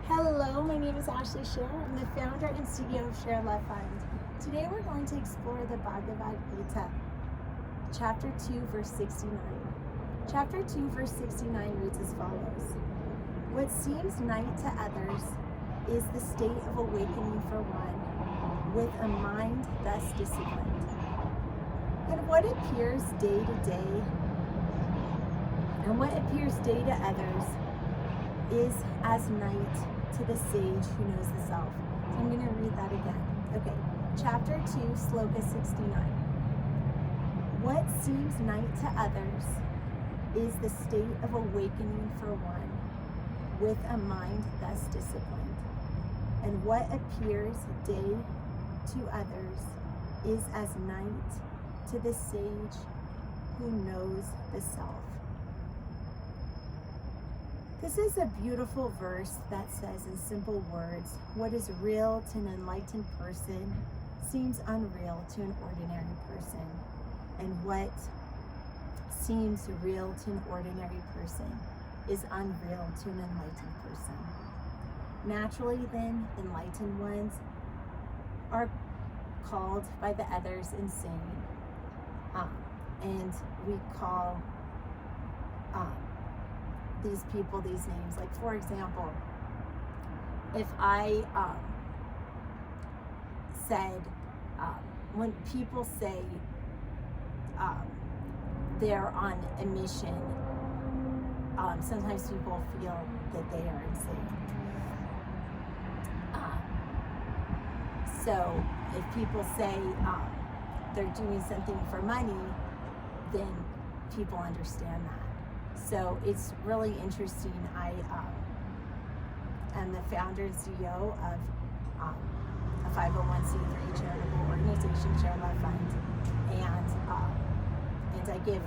Hello, my name is Ashley Share. I'm the founder and CEO of ShareLove.Fund. Today we're going to explore the Bhagavad Gita, chapter 2, verse 69. Chapter 2, verse 69 reads as follows. What seems night to others is the state of awakening for one, with a mind thus disciplined. And what appears day to others is as night to the sage who knows the self. So I'm going to read that again. Okay, chapter 2, sloka 69. What seems night to others is the state of awakening for one, with a mind thus disciplined. And what appears day to others is as night to the sage who knows the self. This is a beautiful verse that says in simple words, what is real to an enlightened person seems unreal to an ordinary person. And what seems real to an ordinary person is unreal to an enlightened person. Naturally then, enlightened ones are called by the others insane. And we call these people these names. Like, for example, if I said, when people say they're on a mission, sometimes people feel that they are insane. So if people say they're doing something for money, then people understand that. So it's really interesting. I am the founder and CEO of a 501c3 charitable organization, ShareLove.Fund, and I give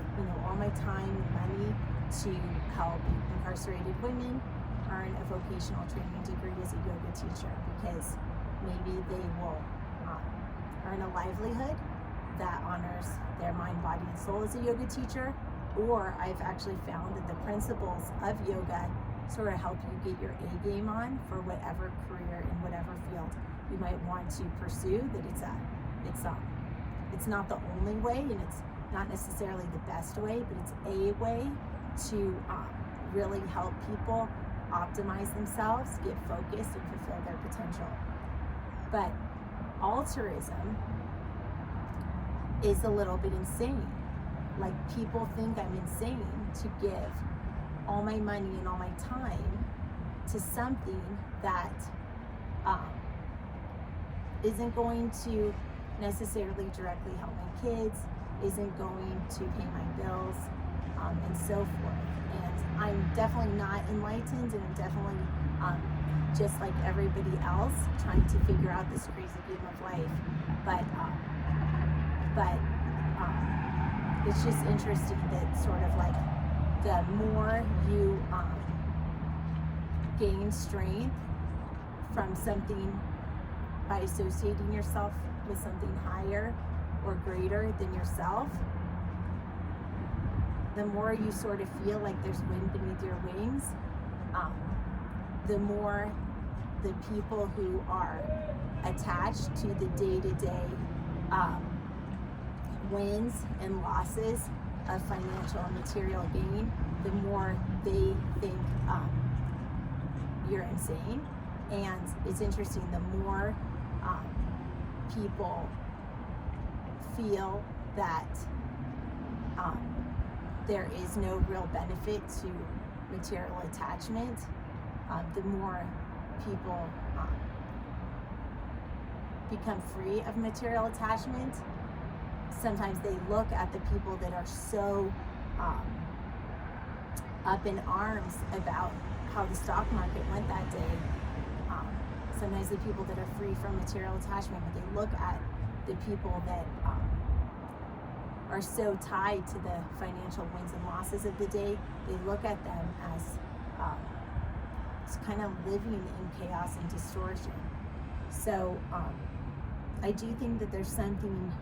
all my time and money to help incarcerated women earn a vocational training degree as a yoga teacher, because maybe they will earn a livelihood that honors their mind, body, and soul as a yoga teacher. Or I've actually found that the principles of yoga sort of help you get your A game on for whatever career in whatever field you might want to pursue. That it's not the only way, and it's not necessarily the best way, but it's a way to really help people optimize themselves, get focused, and fulfill their potential. But altruism is a little bit insane. Like, people think I'm insane to give all my money and all my time to something that isn't going to necessarily directly help my kids, isn't going to pay my bills, and so forth. And I'm definitely not enlightened, and I'm definitely just like everybody else trying to figure out this crazy game of life. But it's just interesting that sort of like the more you gain strength from something by associating yourself with something higher or greater than yourself, the more you sort of feel like there's wind beneath your wings, the more the people who are attached to the day-to-day wins and losses of financial and material gain, the more they think you're insane. And it's interesting, the more people feel that there is no real benefit to material attachment, the more people become free of material attachment. Sometimes they look at the people that are so up in arms about how the stock market went that day. Sometimes the people that are free from material attachment, but they look at the people that are so tied to the financial wins and losses of the day, they look at them as kind of living in chaos and distortion. So I do think that there's something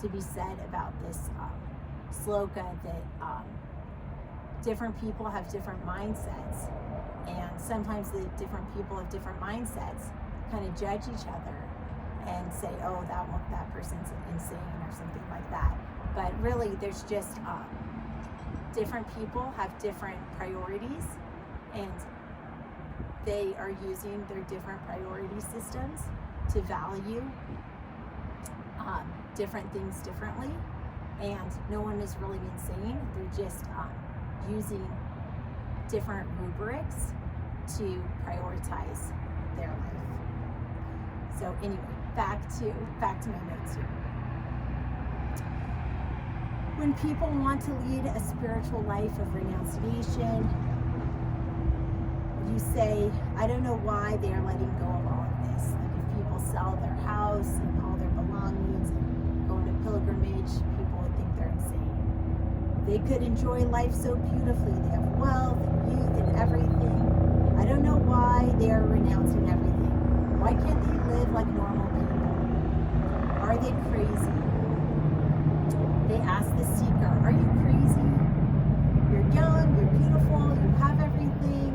to be said about this sloka, that different people have different mindsets, And sometimes the different people of different mindsets kind of judge each other and say, oh, that person's insane or something like that. But really, there's just different people have different priorities, and they are using their different priority systems to value different things differently. And no one is really insane. They're just using different rubrics to prioritize their life. So anyway, back to my notes here. When people want to lead a spiritual life of renunciation, you say, I don't know why they are letting go of all of this. Like if people sell their house and all their belongings and go on a pilgrimage, people would think they're insane. They could enjoy life so beautifully. They have wealth and youth and everything. I don't know why they are renouncing everything. Why can't they live like normal people? Are they crazy? They ask the seeker, are you crazy? You're young, you're beautiful, you have everything.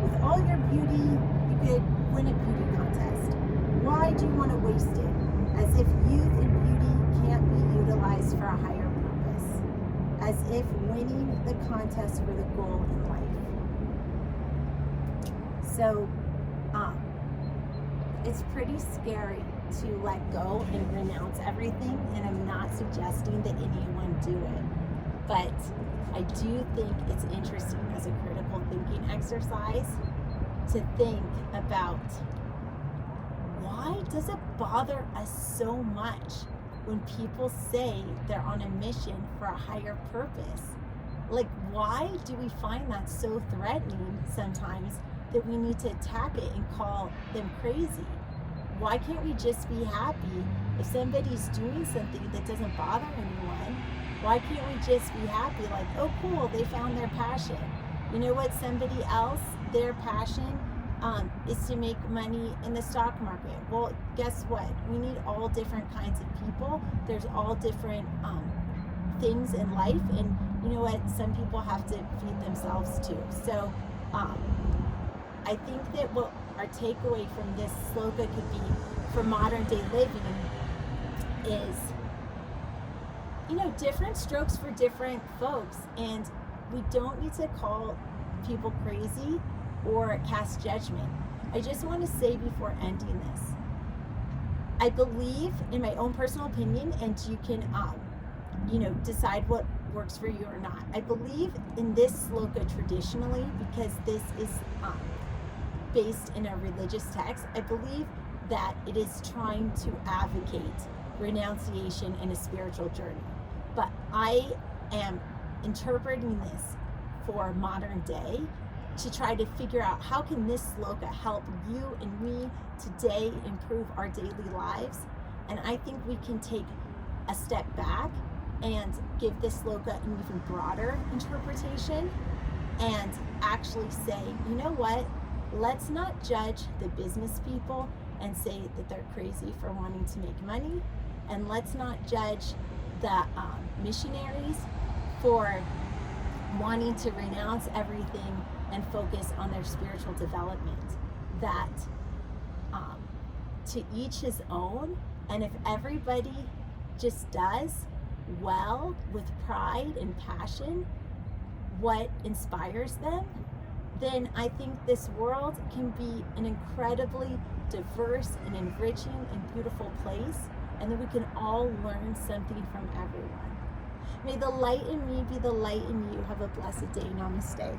With all your beauty, you could win a beauty contest. Why do you want to waste it? As if youth and beauty can't be utilized for a higher purpose. As if winning the contest were the goal in life. So, it's pretty scary to let go and renounce everything, and I'm not suggesting that anyone do it. But I do think it's interesting as a critical thinking exercise to think about, why does it bother us so much when people say they're on a mission for a higher purpose? Like, why do we find that so threatening sometimes that we need to attack it and call them crazy? Why can't we just be happy if somebody's doing something that doesn't bother anyone? Why can't we just be happy, like, oh cool, they found their passion? You know what, somebody else, their passion is to make money in the stock market. Well, guess what? We need all different kinds of people. There's all different things in life, and you know what? Some people have to feed themselves too. So I think that what our takeaway from this sloka could be for modern day living is, you know, different strokes for different folks, and we don't need to call people crazy or cast judgment. I just want to say before ending this, I believe, in my own personal opinion, and you can decide what works for you or not. I believe in this sloka traditionally because this is based in a religious text. I believe that it is trying to advocate renunciation in a spiritual journey. But I am interpreting this for modern day to try to figure out how can this sloka help you and me today improve our daily lives. And I think we can take a step back and give this sloka an even broader interpretation and actually say, you know what, let's not judge the business people and say that they're crazy for wanting to make money, and let's not judge the missionaries for wanting to renounce everything and focus on their spiritual development. That to each his own, and if everybody just does well with pride and passion what inspires them, then I think this world can be an incredibly diverse and enriching and beautiful place, and that we can all learn something from everyone. May the light in me be the light in you. Have a blessed day. Namaste.